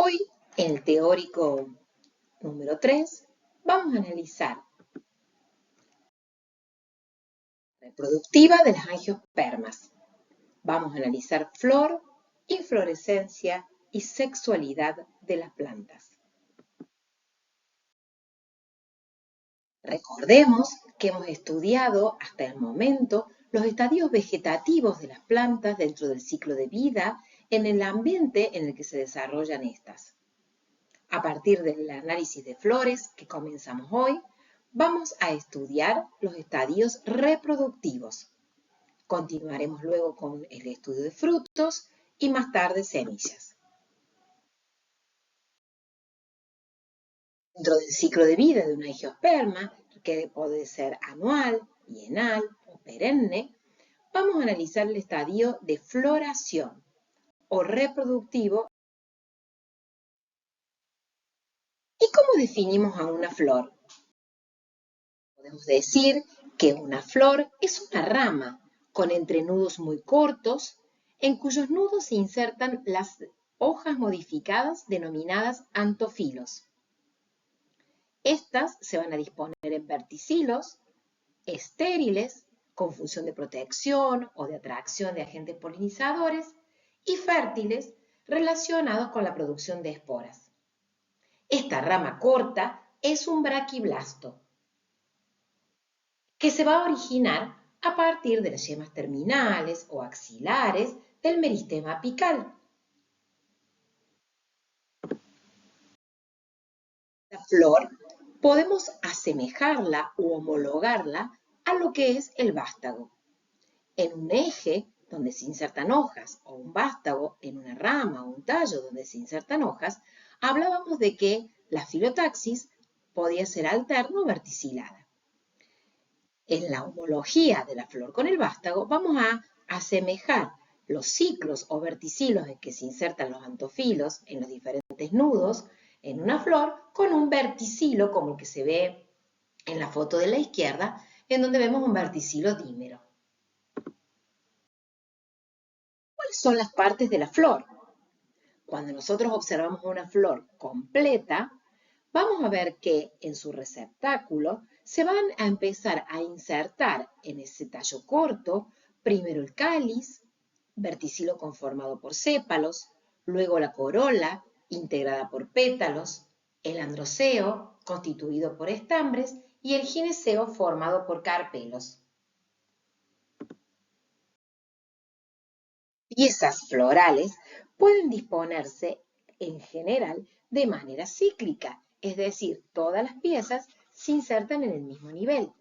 Hoy, en el teórico número 3, vamos a analizar la reproductiva de las angiospermas. Vamos a analizar flor, inflorescencia y sexualidad de las plantas. Recordemos que hemos estudiado hasta el momento los estadios vegetativos de las plantas dentro del ciclo de vida en el ambiente en el que se desarrollan estas. A partir del análisis de flores que comenzamos hoy, vamos a estudiar los estadios reproductivos. Continuaremos luego con el estudio de frutos y más tarde semillas. Dentro del ciclo de vida de una angiosperma, que puede ser anual, bienal o perenne, vamos a analizar el estadio de floración o reproductivo. ¿Y cómo definimos a una flor? Podemos decir que una flor es una rama con entrenudos muy cortos, en cuyos nudos se insertan las hojas modificadas denominadas antofilos. Estas se van a disponer en verticilos, estériles, con función de protección o de atracción de agentes polinizadores, y fértiles, relacionados con la producción de esporas. Esta rama corta es un braquiblasto, que se va a originar a partir de las yemas terminales o axilares del meristema apical. La flor podemos asemejarla u homologarla a lo que es el vástago. En un eje donde se insertan hojas o un vástago en una rama o un tallo donde se insertan hojas, hablábamos de que la filotaxis podía ser alterna o verticilada. En la homología de la flor con el vástago vamos a asemejar los ciclos o verticilos en que se insertan los antofilos en los diferentes nudos en una flor con un verticilo como el que se ve en la foto de la izquierda, en donde vemos un verticilo dímero. ¿Cuáles son las partes de la flor? Cuando nosotros observamos una flor completa, vamos a ver que en su receptáculo se van a empezar a insertar en ese tallo corto, primero el cáliz, verticilo conformado por sépalos, luego la corola, integrada por pétalos, el androceo, constituido por estambres, y el gineceo, formado por carpelos. Piezas florales pueden disponerse en general de manera cíclica, es decir, todas las piezas se insertan en el mismo nivel.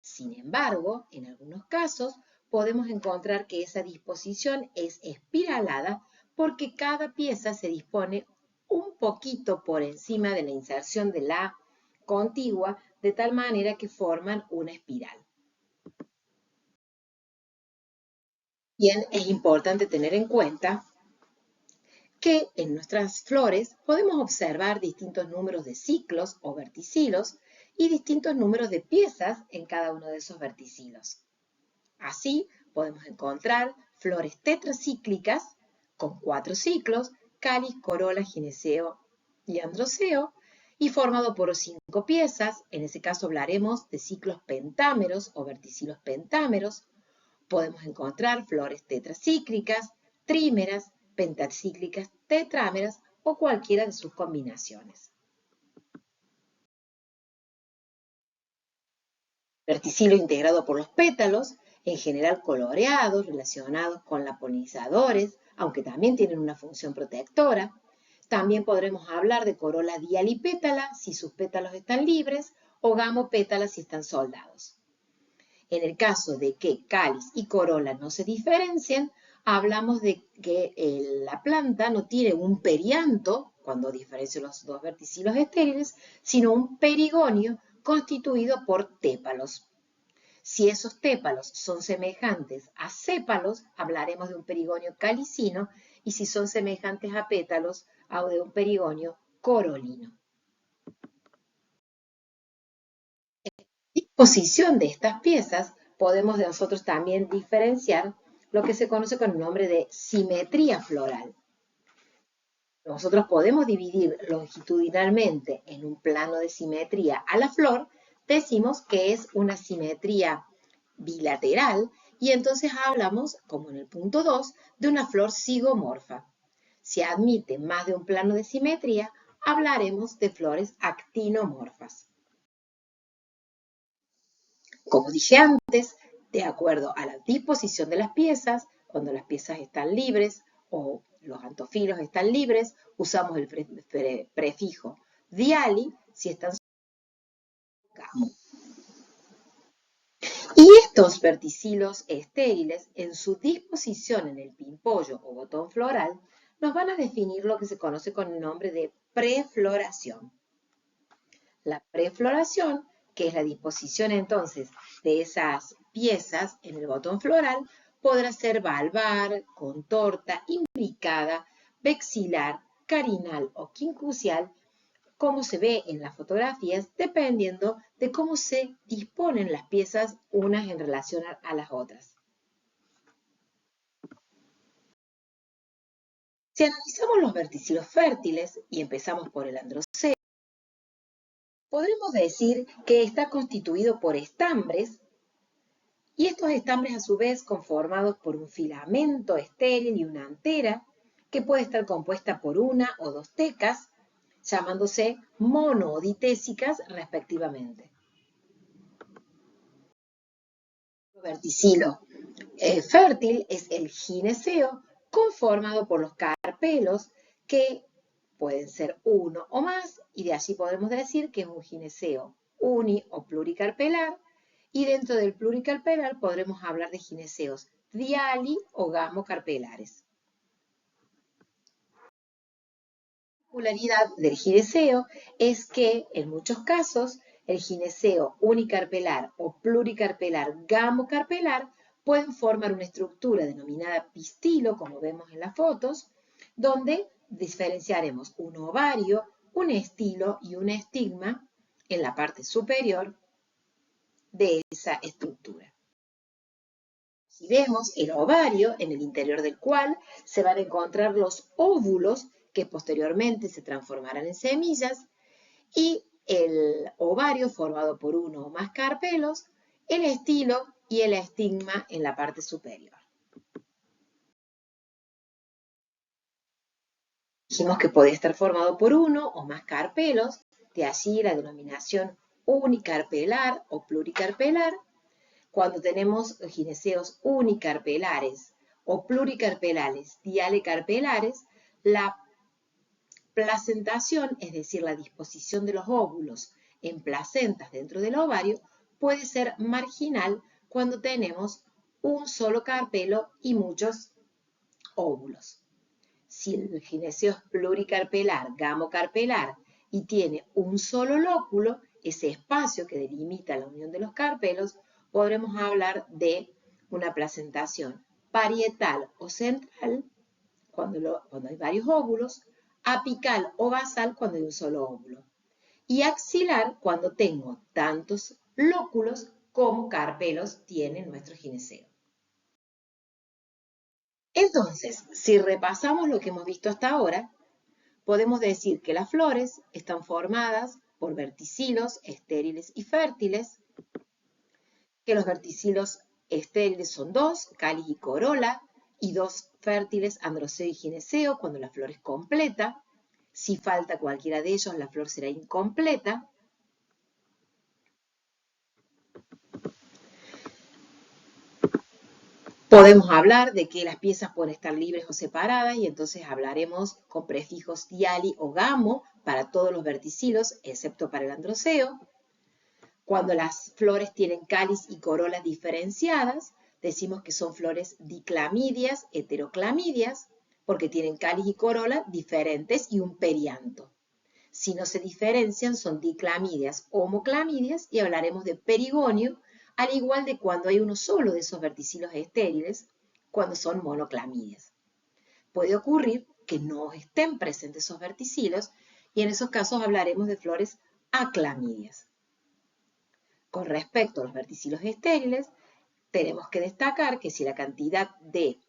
Sin embargo, en algunos casos podemos encontrar que esa disposición es espiralada porque cada pieza se dispone un poquito por encima de la inserción de la contigua, de tal manera que forman una espiral. Bien, es importante tener en cuenta que en nuestras flores podemos observar distintos números de ciclos o verticilos y distintos números de piezas en cada uno de esos verticilos. Así podemos encontrar flores tetracíclicas con 4 ciclos, cáliz, corola, gineceo y androceo, y formado por 5 piezas. En ese caso hablaremos de ciclos pentámeros o verticilos pentámeros. Podemos encontrar flores tetracíclicas, trímeras, pentacíclicas, tetrámeras o cualquiera de sus combinaciones. Verticilo integrado por los pétalos, en general coloreados, relacionados con los polinizadores, aunque también tienen una función protectora. También podremos hablar de corola dialipétala si sus pétalos están libres, o gamopétala si están soldados. En el caso de que cáliz y corola no se diferencien, hablamos de que la planta no tiene un perianto, cuando diferencio los dos verticilos estériles, sino un perigonio constituido por tépalos. Si esos tépalos son semejantes a sépalos, hablaremos de un perigonio calicino, y si son semejantes a pétalos, de un perigonio corolino. Disposición de estas piezas, podemos nosotros también diferenciar lo que se conoce con el nombre de simetría floral. nosotros podemos dividir longitudinalmente en un plano de simetría a la flor, decimos que es una simetría bilateral y entonces hablamos, como en el punto 2, de una flor zigomorfa. Si admite más de un plano de simetría, hablaremos de flores actinomorfas. Como dije antes, de acuerdo a la disposición de las piezas, cuando las piezas están libres o los antofilos están libres, usamos el prefijo diali si están gamo. Y estos verticilos estériles, en su disposición en el pimpollo o botón floral, nos van a definir lo que se conoce con el nombre de prefloración. La prefloración, que es la disposición entonces de esas piezas en el botón floral, podrá ser valvar, contorta, imbricada, vexilar, carinal o quincucial, como se ve en las fotografías, dependiendo de cómo se disponen las piezas unas en relación a las otras. Si analizamos los verticilos fértiles y empezamos por el androceo, podremos decir que está constituido por estambres y estos estambres a su vez conformados por un filamento estéril y una antera que puede estar compuesta por una o dos tecas, llamándose monoditésicas respectivamente. El verticilo fértil es el gineceo conformado por los carpelos que pueden ser uno o más y de allí podemos decir que es un gineceo uni o pluricarpelar y dentro del pluricarpelar podremos hablar de gineceos diali o gamocarpelares. La particularidad del gineceo es que en muchos casos el gineceo unicarpelar o pluricarpelar gamocarpelar pueden formar una estructura denominada pistilo, como vemos en las fotos, donde diferenciaremos un ovario, un estilo y un estigma en la parte superior de esa estructura. Si vemos el ovario, en el interior del cual se van a encontrar los óvulos que posteriormente se transformarán en semillas, y el ovario formado por uno o más carpelos, el estilo y el estigma en la parte superior. Dijimos que podía estar formado por uno o más carpelos, de allí la denominación unicarpelar o pluricarpelar. Cuando tenemos gineceos unicarpelares o pluricarpelares dialecarpelares, la placentación, es decir, la disposición de los óvulos en placentas dentro del ovario, puede ser marginal cuando tenemos un solo carpelo y muchos óvulos. Si el gineceo es pluricarpelar, gamocarpelar y tiene un solo lóculo, ese espacio que delimita la unión de los carpelos, podremos hablar de una placentación parietal o central cuando hay varios óvulos, apical o basal cuando hay un solo óvulo, y axilar cuando tengo tantos lóculos como carpelos tiene nuestro gineceo. Entonces, si repasamos lo que hemos visto hasta ahora, podemos decir que las flores están formadas por verticilos estériles y fértiles, que los verticilos estériles son dos, cáliz y corola, y dos fértiles, androceo y gineceo, cuando la flor es completa. Si falta cualquiera de ellos, la flor será incompleta. Podemos hablar de que las piezas pueden estar libres o separadas y entonces hablaremos con prefijos diali o gamo para todos los verticilos, excepto para el androceo. Cuando las flores tienen cáliz y corolas diferenciadas, decimos que son flores diclamidias, heteroclamidias, porque tienen cáliz y corola diferentes y un perianto. Si no se diferencian, son diclamidias, homoclamidias y hablaremos de perigonio, al igual de cuando hay uno solo de esos verticilos estériles, cuando son monoclamidias. Puede ocurrir que no estén presentes esos verticilos y en esos casos hablaremos de flores aclamidias. Con respecto a los verticilos estériles, tenemos que destacar que si la cantidad de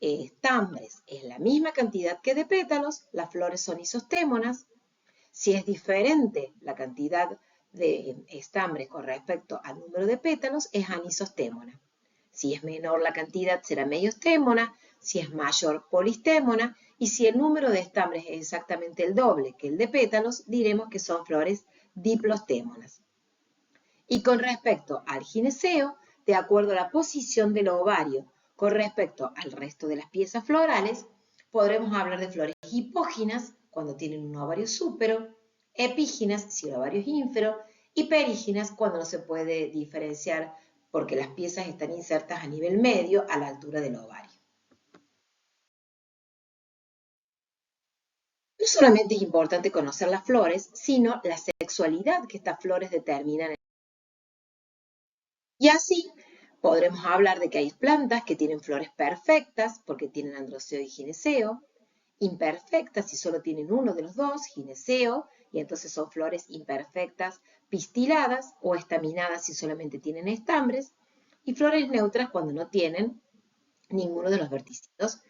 estambres es la misma cantidad que de pétalos, las flores son isostémonas. Si es diferente la cantidad de estambres con respecto al número de pétalos, es anisostémona. Si es menor la cantidad, será meiostémona. Si es mayor, polistémona. Y si el número de estambres es exactamente el doble que el de pétalos, diremos que son flores diplostémonas. Y con respecto al gineceo, de acuerdo a la posición del ovario con respecto al resto de las piezas florales, podremos hablar de flores hipóginas cuando tienen un ovario súpero, epíginas si el ovario es ínfero y períginas cuando no se puede diferenciar porque las piezas están insertas a nivel medio a la altura del ovario. No solamente es importante conocer las flores, sino la sexualidad que estas flores determinan. Y así podremos hablar de que hay plantas que tienen flores perfectas porque tienen androceo y gineceo, imperfectas si solo tienen uno de los dos, gineceo, y entonces son flores imperfectas, pistiladas o estaminadas si solamente tienen estambres, y flores neutras cuando no tienen ninguno de los verticilos.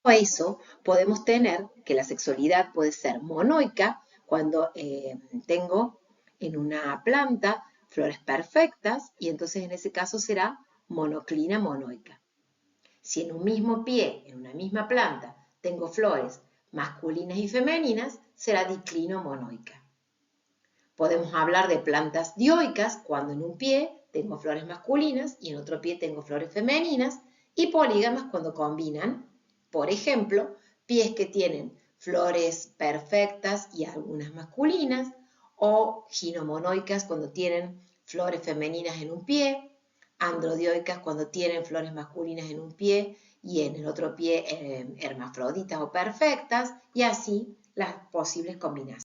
A eso podemos tener que la sexualidad puede ser monoica cuando tengo en una planta flores perfectas y entonces en ese caso será monoclina monoica. Si en un mismo pie, en una misma planta, tengo flores masculinas y femeninas, será diclino monoica. Podemos hablar de plantas dioicas cuando en un pie tengo flores masculinas y en otro pie tengo flores femeninas y polígamas cuando combinan, por ejemplo, pies que tienen flores perfectas y algunas masculinas o ginomonoicas cuando tienen flores femeninas en un pie, androdioicas cuando tienen flores masculinas en un pie y en el otro pie hermafroditas o perfectas y así las posibles combinaciones.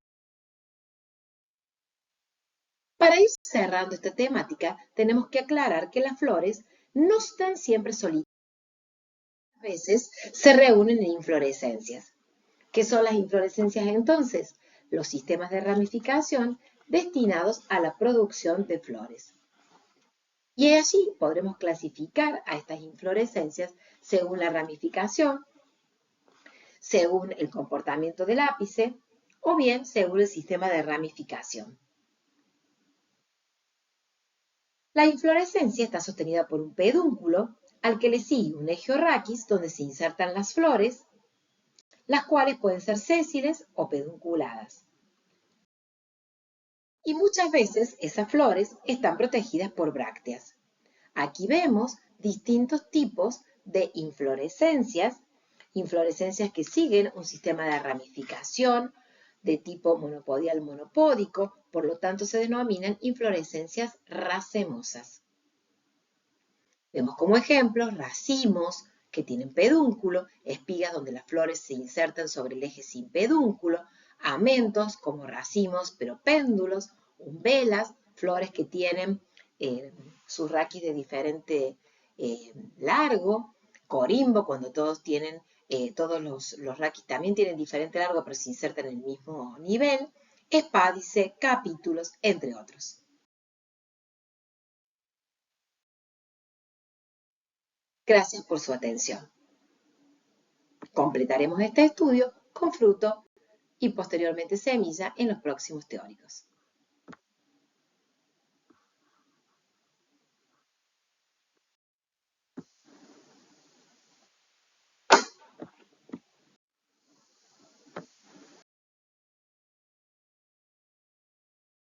Para ir cerrando esta temática, tenemos que aclarar que las flores no están siempre solitarias. A veces se reúnen en inflorescencias. ¿Qué son las inflorescencias entonces? Los sistemas de ramificación destinados a la producción de flores. Y allí podremos clasificar a estas inflorescencias según la ramificación, según el comportamiento del ápice o bien según el sistema de ramificación. La inflorescencia está sostenida por un pedúnculo al que le sigue un egiorraquis donde se insertan las flores, las cuales pueden ser sésiles o pedunculadas. Y muchas veces esas flores están protegidas por brácteas. Aquí vemos distintos tipos de inflorescencias que siguen un sistema de ramificación de tipo monopodial monopódico, por lo tanto se denominan inflorescencias racemosas. Vemos como ejemplos racimos que tienen pedúnculo, espigas donde las flores se insertan sobre el eje sin pedúnculo, amentos como racimos pero péndulos, umbelas, flores que tienen sus raquis de diferente largo, corimbo cuando todos tienen, todos los raquis también tienen diferente largo pero se insertan en el mismo nivel, espádice, capítulos, entre otros. Gracias por su atención. Completaremos este estudio con fruto y posteriormente semilla en los próximos teóricos.